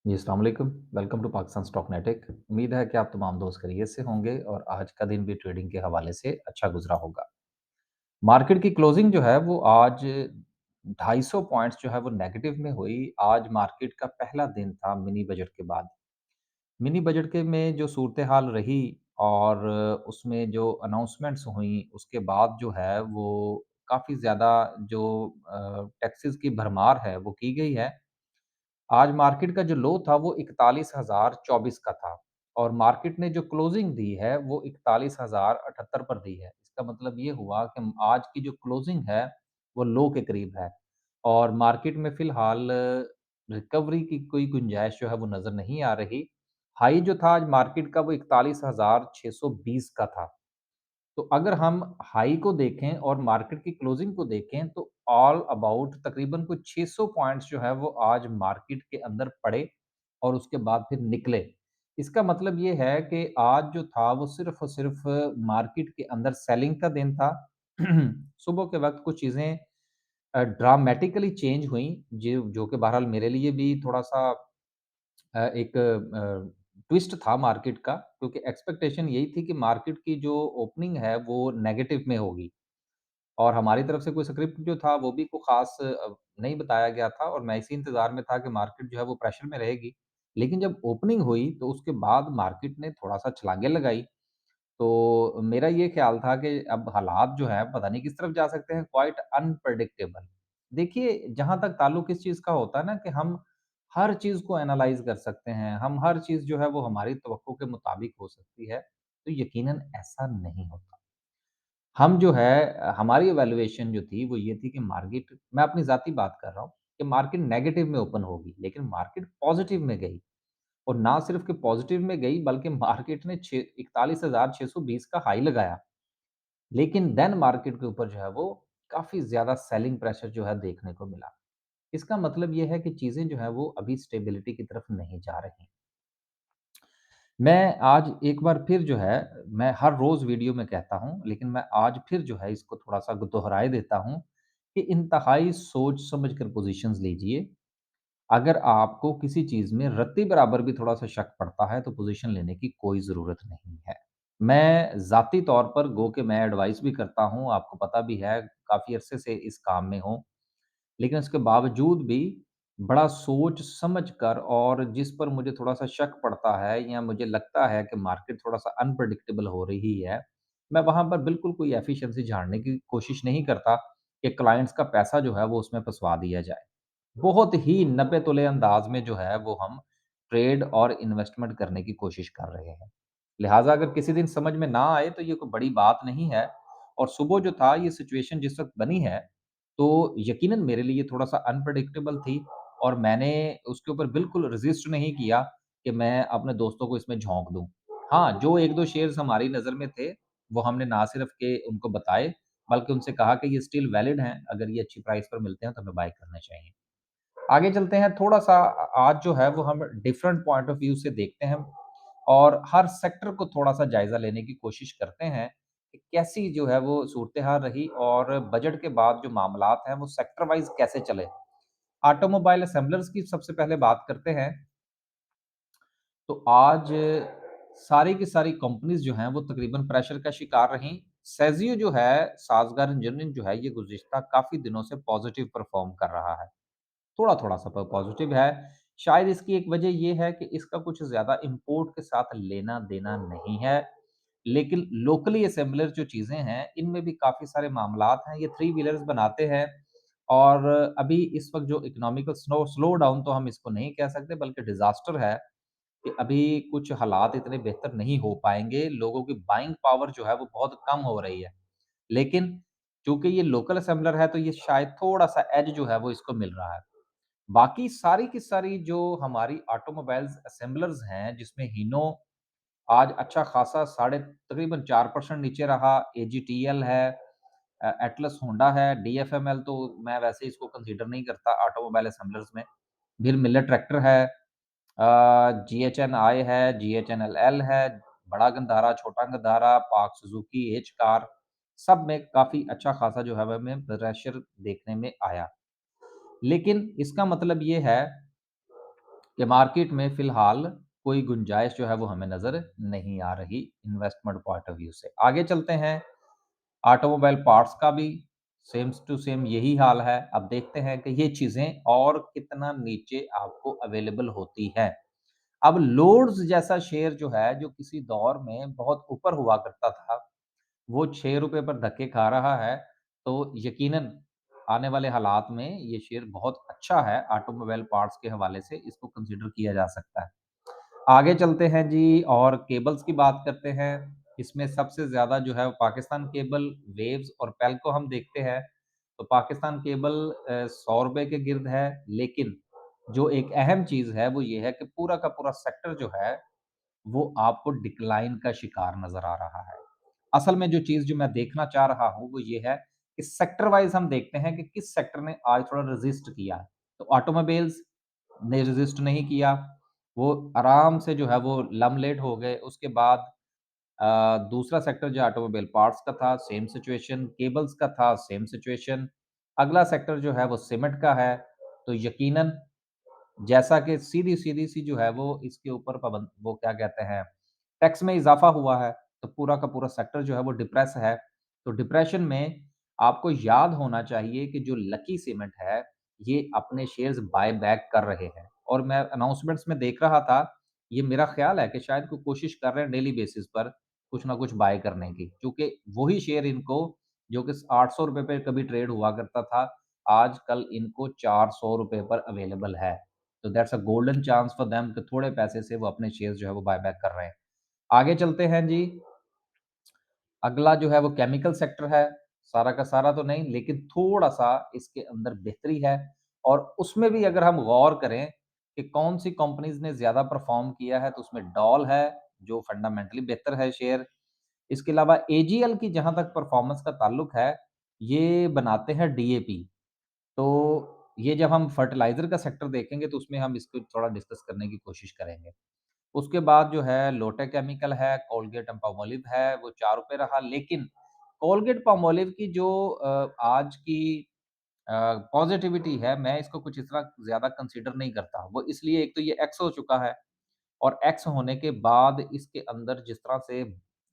जी, अस्सलाम वालेकुम। Welcome to Pakistan stock नेटिक। उम्मीद है कि आप तमाम दोस्त खैरियत से होंगे और आज का दिन भी ट्रेडिंग के हवाले से अच्छा गुज़रा होगा। मार्केट की क्लोजिंग जो है वो आज 250 पॉइंट्स जो है वो नेगेटिव में हुई। आज मार्केट का पहला दिन था मिनी बजट के बाद। मिनी बजट के में जो सूरत-ए-हाल रही और उसमें जो अनाउंसमेंट्स हुई, उसके बाद जो है वो काफ़ी ज़्यादा जो टैक्सेस की भरमार है वो की गई है। आज मार्केट का जो लो था वो 41,024 का था और मार्केट ने जो क्लोजिंग दी है वो 41,078 पर दी है। इसका मतलब ये हुआ कि आज की जो क्लोजिंग है वो लो के करीब है और मार्केट में फ़िलहाल रिकवरी की कोई गुंजाइश जो है वो नज़र नहीं आ रही। हाई जो था आज मार्केट का वो 41,620 का था। तो अगर हम हाई को देखें और मार्केट की क्लोजिंग को देखें तो ऑल अबाउट तकरीबन कुछ 600 पॉइंट्स जो है वो आज मार्केट के अंदर पड़े और उसके बाद फिर निकले। इसका मतलब ये है कि आज जो था वो सिर्फ़ और सिर्फ़ मार्केट के अंदर सेलिंग का दिन था। सुबह के वक़्त कुछ चीज़ें ड्रामेटिकली चेंज हुई जो कि बहरहाल मेरे लिए भी थोड़ा-सा एक ट्विस्ट था मार्केट का क्योंकि एक्सपेक्टेशन यही थी कि मार्केट की जो ओपनिंग है वो नेगेटिव में होगी और हमारी तरफ से कोई स्क्रिप्ट जो था वो भी कोई ख़ास नहीं बताया गया था और मैं इसी इंतज़ार में था कि मार्केट जो है वो प्रेशर में रहेगी। लेकिन जब ओपनिंग हुई तो उसके बाद मार्केट ने थोड़ा-सा छलांगे लगाई तो मेरा ये ख़्याल था कि अब हालात जो हैं पता नहीं किस तरफ जा सकते हैं, क्वाइट अनप्रेडिक्टेबल। देखिए, जहाँ तक ताल्लुक इस चीज़ का होता है ना कि हम हर चीज़ को एनालाइज़ कर सकते हैं, हम हर चीज़ जो है वो हमारी तवक्को के मुताबिक हो सकती है, तो यकीनन ऐसा नहीं होता। हम जो है हमारी इवैल्यूएशन जो थी वो ये थी कि मार्केट मैं अपनी ज़ाती बात कर रहा हूँ कि मार्केट नेगेटिव में ओपन होगी, लेकिन मार्केट पॉज़िटिव में गई। और ना सिर्फ़ कि पॉज़िटिव में गई बल्कि मार्केट ने छे 41,620 का हाई लगाया। लेकिन देन मार्केट के ऊपर जो है वो काफ़ी ज़्यादा सेलिंग प्रेशर जो है देखने को मिला। इसका मतलब ये है कि चीज़ें जो हैं वो अभी स्टेबिलिटी की तरफ नहीं जा रही। मैं आज एक बार फिर जो है मैं हर रोज़ वीडियो में कहता हूँ, लेकिन मैं आज फिर जो है इसको थोड़ा-सा दोहराए देता हूँ कि इंतहाई सोच-समझ कर पोज़ीशंस लीजिए। अगर आपको किसी चीज़ में रत्ती बराबर भी थोड़ा-सा शक पड़ता है, तो पोज़ीशन लेने की कोई ज़रूरत नहीं है। मैं ज़ाती तौर पर गो के मैं एडवाइस भी करता हूँ, आपको पता भी है, काफ़ी अरसे से इस काम में हूँ। लेकिन उसके बावजूद भी बड़ा सोच-समझ कर और जिस पर मुझे थोड़ा-सा शक पड़ता है या मुझे लगता है कि मार्केट थोड़ा-सा अनप्रेडिक्टेबल हो रही है, मैं वहाँ पर बिल्कुल कोई एफिशिएंसी झाड़ने की कोशिश नहीं करता कि क्लाइंट्स का पैसा जो है वो उसमें फँसवा दिया जाए। बहुत ही नब्बे तुले अंदाज़ में जो है वो हम ट्रेड और इन्वेस्टमेंट करने की कोशिश कर रहे हैं। लिहाज़ा अगर किसी दिन समझ में ना आए तो ये कोई बड़ी बात नहीं है और सुबह जो था ये सिचुएशन जिस वक़्त बनी है, तो यकीनन मेरे लिए थोड़ा-सा अनप्रेडिक्टेबल थी और मैंने उसके ऊपर बिल्कुल रेज़िस्ट नहीं किया कि मैं अपने दोस्तों को इसमें झोंक दूँ। हाँ, जो 1-2 शेयर्स हमारी नज़र में थे, वो हमने ना सिर्फ़ के उनको बताए, बल्कि उनसे कहा कि ये स्टिल वैलिड हैं, अगर ये अच्छी प्राइस पर मिलते हैं तो हमें बाय करने चाहिए। आगे चलते हैं थोड़ा-सा आज जो है वो हम डिफरेंट पॉइंट ऑफ व्यू से देखते हैं और हर सेक्टर को थोड़ा-सा जायज़ा लेने की कोशिश करते हैं कि कैसी जो है वो सूरत-ए-हाल रही और बजट के बाद जो मामलात हैं वो सेक्टर वाइज़ कैसे चले। ऑटोमोबाइल असेंबलर्स की सबसे पहले बात करते हैं, तो आज सारी की सारी कंपनीज़ जो हैं वो तकरीबन प्रेशर का शिकार रहीं। सेज़ियो जो है, साज़गार इंजीनियरिंग जो है ये गुज़िश्ता काफ़ी दिनों से पॉज़िटिव परफ़ॉर्म कर रहा है। थोड़ा-थोड़ा सा पॉज़िटिव है। शायद इसकी एक वजह ये है कि इसका कुछ ज़्यादा इम्पोर्ट के साथ लेना-देना नहीं है। लेकिन लोकली असेंबलर जो चीज़ें हैं, इनमें भी काफ़ी सारे मामलात हैं। ये थ्री व्हीलर्स बनाते हैं और अभी इस वक़्त जो इकोनॉमिकल स्लो डाउन तो हम इसको नहीं कह सकते बल्कि डिज़ास्टर है कि अभी कुछ हालात इतने बेहतर नहीं हो पाएँगे। लोगों की बाइंग पावर जो है वो बहुत कम हो रही है। लेकिन चूँकि ये लोकल असेंबलर है तो ये शायद थोड़ा-सा एज जो है वो इसको मिल रहा है। बाकी सारी की सारी जो हमारी ऑटोमोबाइल्स असेंबलर्स हैं, जिसमें हीनो आज अच्छा खासा साढ़े तकरीबन 4% नीचे रहा, एजीटीएल है, एटलस होंडा है, डीएफएमएल तो मैं वैसे इसको कंसीडर नहीं करता ऑटोमोबाइल असेंबलर्स में। फिर मिलर ट्रैक्टर है, जीएचएनआई है, जीएचएनएलएल है, बड़ा गंधारा, छोटा गंधारा, पाक सुजुकी, एच कार, सब में काफ़ी अच्छा खासा जो है वो हमें प्रेशर देखने में आया। लेकिन इसका मतलब ये है कि मार्केट में फ़िलहाल कोई गुंजाइश जो है वो हमें नज़र नहीं आ रही इन्वेस्टमेंट पॉइंट ऑफ व्यू से। आगे चलते हैं, ऑटोमोबाइल पार्ट्स का भी सेम टू सेम यही हाल है। अब देखते हैं कि ये चीज़ें और कितना नीचे आपको अवेलेबल होती हैं। अब लोड्स जैसा शेयर जो है, जो किसी दौर में बहुत ऊपर हुआ करता था, वो ₹6 पर धक्के खा रहा है, तो यकीनन आने वाले हालात में ये शेयर बहुत अच्छा है, ऑटोमोबाइल पार्ट्स के हवाले से इसको कंसीडर किया जा सकता है। आगे चलते हैं जी और केबल्स की बात करते हैं। इसमें सबसे ज़्यादा जो है वो पाकिस्तान केबल, वेव्स और पेल्को हम देखते हैं। तो पाकिस्तान केबल ₹100 के गिर्द है, लेकिन जो एक अहम चीज़ है वो ये है कि पूरा का पूरा सेक्टर जो है वो आपको डिक्लाइन का शिकार नज़र आ रहा है। असल में जो चीज़ जो मैं देखना चाह रहा हूँ वो ये है कि सेक्टर वाइज़ हम देखते हैं कि किस सेक्टर ने आज थोड़ा रेज़िस्ट किया है। तो ऑटोमोबाइल्स ने रेज़िस्ट नहीं किया, वो आराम से जो है वो लम-लेड हो गए। उसके बाद दूसरा सेक्टर जो ऑटोमोबाइल पार्ट्स का था, सेम सिचुएशन, केबल्स का था, सेम सिचुएशन। अगला सेक्टर जो है वो सीमेंट का है, तो यकीनन जैसा कि सीधी-सी जो है वो इसके ऊपर पाबंद वो क्या कहते हैं, टैक्स में इज़ाफ़ा हुआ है, तो पूरा का पूरा सेक्टर जो है वो डिप्रेस है। तो डिप्रेशन में आपको याद होना चाहिए कि जो लकी सीमेंट है, ये अपने शेयर्स बाय बैक कर रहे हैं और मैं अनाउंसमेंट्स में देख रहा था, ये मेरा ख़्याल है कि शायद कोई कोशिश कर रहे हैं डेली बेसिस पर कुछ ना कुछ बाय करने की, क्योंकि वही शेयर इनको जो कि ₹800 पे कभी ट्रेड हुआ करता था, आजकल इनको ₹400 पर अवेलेबल है। तो that's a golden chance for them कि थोड़े पैसे से वो अपने शेयर्स जो है वो बाय बैक कर रहे हैं। आगे चलते हैं जी, अगला जो है वो केमिकल सेक्टर है। सारा का सारा तो नहीं, लेकिन थोड़ा-सा इसके अंदर बेहतरी है और उसमें भी अगर हम गौर करें कि कौन-सी कंपनीज़ ने ज़्यादा परफ़ॉर्म किया है, तो उसमें डॉल है, जो फंडामेंटली बेहतर है शेयर। इसके अलावा एजीएल की जहाँ तक परफ़ॉर्मेंस का ताल्लुक है, ये बनाते हैं डीएपी। तो ये जब हम फर्टिलाइज़र का सेक्टर देखेंगे तो उसमें हम इसको थोड़ा डिस्कस करने की कोशिश करेंगे। उसके बाद जो है लोटे केमिकल है, कोलगेट एंड पाल्मोलिव है, वो ₹4 रहा, लेकिन कोलगेट पाल्मोलिव की जो आज की अ, पॉज़िटिविटी है, मैं इसको कुछ इतना ज़्यादा कंसीडर नहीं करता। वो इसलिए एक तो ये एक्स हो चुका है और एक्स होने के बाद इसके अंदर जिस तरह से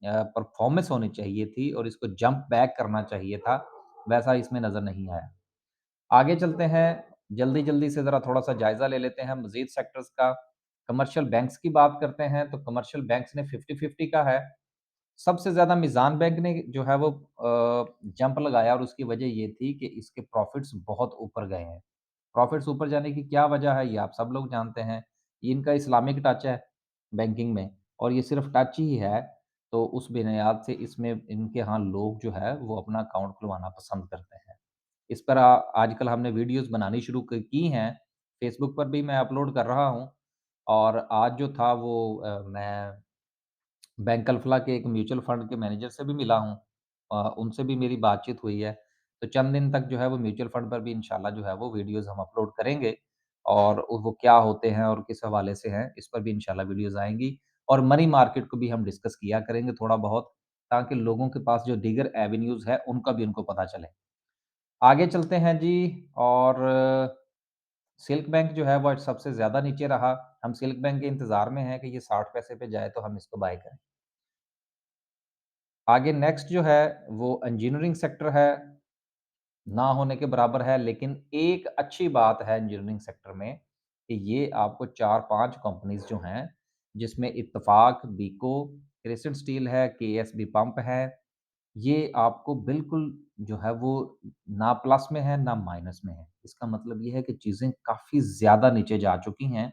परफ़ॉर्मेंस होनी चाहिए थी और इसको जंप बैक करना चाहिए था, वैसा इसमें नज़र नहीं आया। आगे चलते हैं, जल्दी-जल्दी से ज़रा थोड़ा-सा जायज़ा ले लेते हैं मज़ीद सेक्टर्स का। कमर्शियल बैंक्स की बात करते हैं, तो कमर्शियल बैंक्स ने 50-50 का है। सबसे ज़्यादा मीज़ान बैंक ने जो है वो जंप लगाया और उसकी वजह ये थी कि इसके प्रॉफ़िट्स बहुत ऊपर गए हैं। प्रॉफ़िट्स ऊपर जाने की क्या वजह है, ये आप सब लोग जानते हैं। ये इनका इस्लामिक टच है बैंकिंग में और ये सिर्फ़ टच ही है, तो उस बुनियाद से इसमें इनके यहाँ लोग जो है वो अपना अकाउंट खुलवाना पसंद करते हैं। इस पर आजकल हमने वीडियोज़ बनानी शुरू क की हैं, फ़ेसबुक पर भी मैं अपलोड कर रहा हूँ और आज जो था वो मैं बैंक अल्फ़ला के एक म्यूचुअल फ़ंड के मैनेजर से भी मिला हूँ। उनसे भी मेरी बातचीत हुई है। तो चंद दिन तक जो है वो म्यूचुअल फ़ंड पर भी इंशाल्लाह जो है वो वीडियोज़ हम अपलोड करेंगे और वो क्या होते हैं और किस हवाले से हैं, इस पर भी इंशाल्लाह वीडियोज़ आएँगी और मनी मार्केट को भी हम डिस्कस किया करेंगे थोड़ा बहुत, ताकि लोगों के पास जो दीगर एवेन्यूज़ है, उनका भी उनको पता चले। आगे चलते हैं जी और सिल्क बैंक जो है वो आज सबसे ज़्यादा नीचे रहा। हम सिल्क बैंक के इंतज़ार में हैं कि ये 60 पैसे पे जाए तो हम इसको बाय करें। आगे नेक्स्ट जो है वो इंजीनियरिंग सेक्टर है, ना होने के बराबर है, लेकिन एक अच्छी बात है इंजीनियरिंग सेक्टर में कि ये आपको 4-5 कंपनीज़ जो हैं, जिसमें इत्तेफ़ाक, बीको, क्रिसेंट स्टील है, केएसबी पंप है, ये आपको बिल्कुल जो है वो ना प्लस में है, ना माइनस में है। इसका मतलब ये है कि चीज़ें काफ़ी ज़्यादा नीचे जा चुकी हैं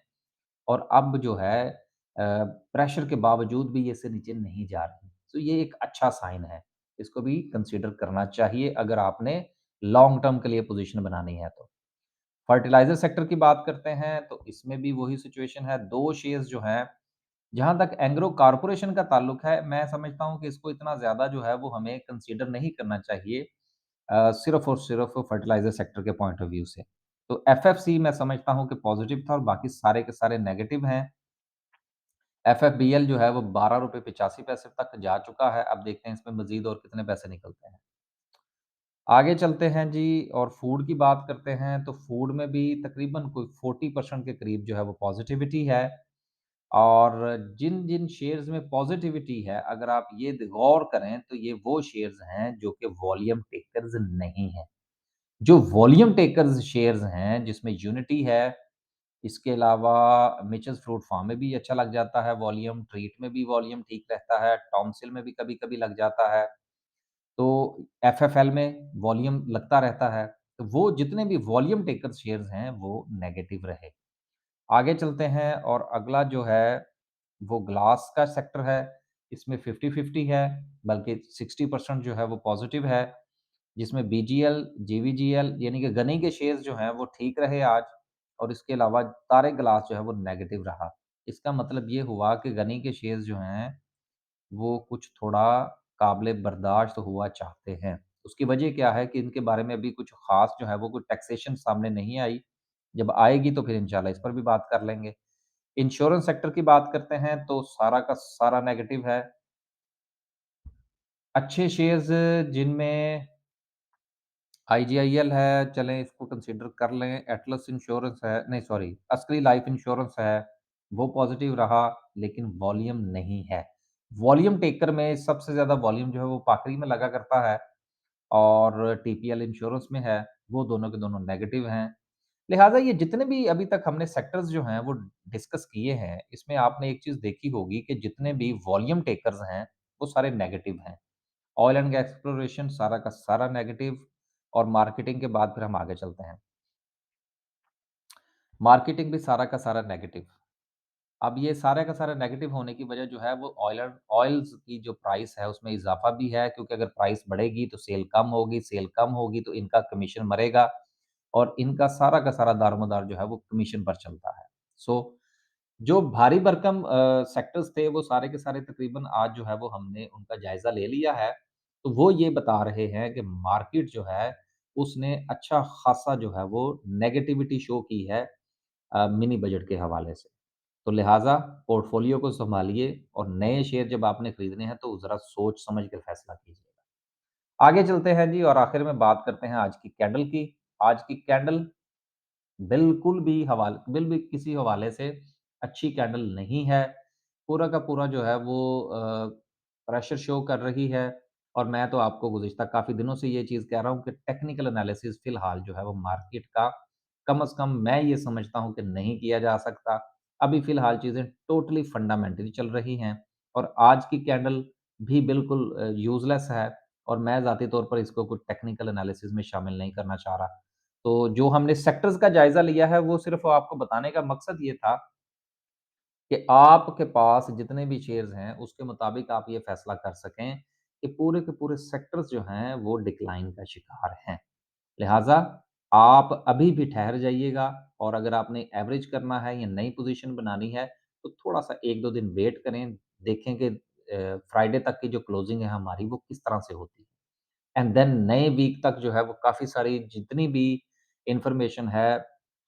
और अब जो है प्रेशर के बावजूद भी ये इससे नीचे नहीं जा रही। तो ये एक अच्छा साइन है। इसको भी कंसीडर करना चाहिए अगर आपने लॉन्ग टर्म के लिए पोज़ीशन बनानी है तो। फर्टिलाइज़र सेक्टर की बात करते हैं तो इसमें भी वही सिचुएशन है। 2 शेयर्स जो हैं, जहाँ तक एंग्रो कॉर्पोरेशन का ताल्लुक है, मैं समझता हूँ कि इसको इतना ज़्यादा जो है वो हमें कंसीडर नहीं करना चाहिए सिर्फ़ और सिर्फ़ फर्टिलाइज़र सेक्टर के पॉइंट ऑफ व्यू से। तो एफएफसी मैं समझता हूँ कि पॉज़िटिव था और बाकी सारे के सारे नेगेटिव हैं। एफएफबीएल जो है वो ₹12.85 तक जा चुका है। अब देखते हैं इसमें मज़ीद और कितने पैसे निकलते हैं। आगे चलते हैं जी और फूड की बात करते हैं, तो फूड में भी तकरीबन कोई 40% के करीब जो है वो पॉज़िटिविटी है और जिन-जिन शेयर्स में पॉज़िटिविटी है, अगर आप ये गौर करें, तो ये वो शेयर्स हैं जो कि वॉल्यूम टेकर्स नहीं हैं। जो वॉल्यूम टेकर्स शेयर्स हैं, जिसमें यूनिटी है, इसके अलावा मिचेस फ्रूट फार्म में भी अच्छा लग जाता है वॉल्यूम, ट्रीट में भी वॉल्यूम ठीक रहता है, टॉमसिल में भी कभी-कभी लग जाता है। तो एफएफएल में वॉल्यूम लगता रहता है। तो वो जितने भी वॉल्यूम टेकर शेयर्स हैं, वो नेगेटिव रहे। आगे चलते हैं और अगला जो है, वो ग्लास का सेक्टर है। इसमें 50-50 है, बल्कि 60% जो है वो पॉज़िटिव है, जिसमें बीजीएल, जेवीजीएल यानी कि गनी के शेयर्स जो हैं, वो ठीक रहे आज और इसके अलावा तारे ग्लास जो है वो नेगेटिव रहा। इसका मतलब ये हुआ कि गनी के शेयर्स जो हैं वो कुछ थोड़ा काबिले बर्दाश्त हुआ चाहते हैं। उसकी वजह क्या है कि इनके बारे में अभी कुछ ख़ास जो है वो कोई टैक्सेशन सामने नहीं आई। जब आएगी तो फिर इंशाल्लाह इस पर भी बात कर लेंगे। इंश्योरेंस सेक्टर की बात करते हैं तो सारा का सारा नेगेटिव है। अच्छे शेयर्स जिनमें आईजीआईएल है, चलें इसको कंसीडर कर लें, एटलस इंश्योरेंस है नहीं सॉरी अस्करी लाइफ इंश्योरेंस है, वो पॉज़िटिव रहा लेकिन वॉल्यूम नहीं है। वॉल्यूम टेकर में सबसे ज़्यादा वॉल्यूम जो है वो पाकरी में लगा करता है और टीपीएल इंश्योरेंस में है, वो दोनों के दोनों नेगेटिव हैं। लिहाज़ा ये जितने भी अभी तक हमने सेक्टर्स जो हैं वो डिस्कस किए हैं, इसमें आपने एक चीज़ देखी होगी कि जितने भी वॉल्यूम टेकर्स हैं, वो सारे नेगेटिव हैं। ऑयल एंड गैस एक्सप्लोरेशन सारा का सारा नेगेटिव और मार्केटिंग के बाद फिर हम आगे चलते हैं। मार्केटिंग भी सारा का सारा नेगेटिव। अब ये सारे का सारा नेगेटिव होने की वजह जो है वो ऑयल्स की जो प्राइस है उसमें इज़ाफ़ा भी है क्योंकि अगर प्राइस बढ़ेगी तो सेल कम होगी तो इनका कमीशन मरेगा और इनका सारा का सारा दारोमदार जो है वो कमीशन पर चलता है। सो जो भारी भरकम सेक्टर्स थे वो सारे के सारे तकरीबन आज जो है वो हमने उनका जायज़ा ले लिया है। तो वो ये बता रहे हैं कि मार्केट जो है उसने अच्छा ख़ासा जो है वो नेगेटिविटी शो की है मिनी बजट के हवाले से। तो लिहाज़ा पोर्टफ़ोलियो को सँभालिए और नए शेयर जब आपने खरीदने हैं तो ज़रा सोच समझ कर फ़ैसला कीजिएगा। आगे चलते हैं जी और आखिर में बात करते हैं आज की कैंडल की। आज की कैंडल बिल भी किसी हवाले से अच्छी कैंडल नहीं है। पूरा का पूरा जो है वो प्रेशर शो कर रही है और मैं तो आपको गुज़िश्ता काफ़ी दिनों से ये चीज़ कह रहा हूँ कि टेक्निकल एनालिसिस फ़िलहाल जो है वो मार्केट का कम से कम मैं ये समझता हूँ कि नहीं किया जा सकता। अभी फ़िलहाल चीज़ें टोटली फंडामेंटली चल रही हैं और आज की कैंडल भी बिल्कुल यूज़लेस है और मैं ज़ाती तौर पर इसको कोई टेक्निकल एनालिसिस में शामिल नहीं करना चाह रहा। तो जो हमने सेक्टर्स का जायज़ा लिया है, वो सिर्फ़ आपको बताने का मकसद ये था कि आपके पास जितने भी शेयर्स हैं, उसके मुताबिक आप ये फ़ैसला कर सकें कि पूरे के पूरे सेक्टर्स जो हैं, वो डिक्लाइन का शिकार हैं। लिहाज़ा आप अभी भी ठहर जाइएगा और अगर आपने एवरेज करना है या नई पोज़ीशन बनानी है, तो थोड़ा-सा 1-2 दिन वेट करें, देखें कि फ्राइडे तक की जो क्लोज़िंग है हमारी, वो किस तरह से होती है। एंड देन नए वीक तक जो है वो काफ़ी सारी जितनी भी इन्फॉर्मेशन है,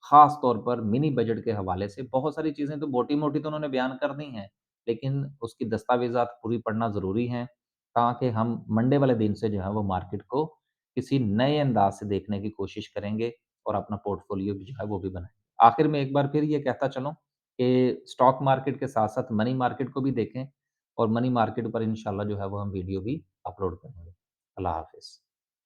ख़ास तौर पर मिनी बजट के हवाले से बहुत सारी चीज़ें तो मोटी-मोटी तो उन्होंने बयान कर दी हैं, लेकिन उसकी दस्तावेज़ात पूरी पढ़ना ज़रूरी है, ताकि हम मंडे वाले दिन से जो है वो मार्केट को किसी नए अंदाज़ से देखने की कोशिश करेंगे और अपना पोर्टफ़ोलियो भी जो है वो भी बनाएँगे। आखिर में एक बार फिर ये कहता चलूँ कि स्टॉक मार्केट के साथ-साथ मनी मार्केट को भी देखें और मनी मार्केट पर इंशाल्लाह जो है वो हम वीडियो भी अपलोड करेंगे। अल्लाह हाफ़िज़।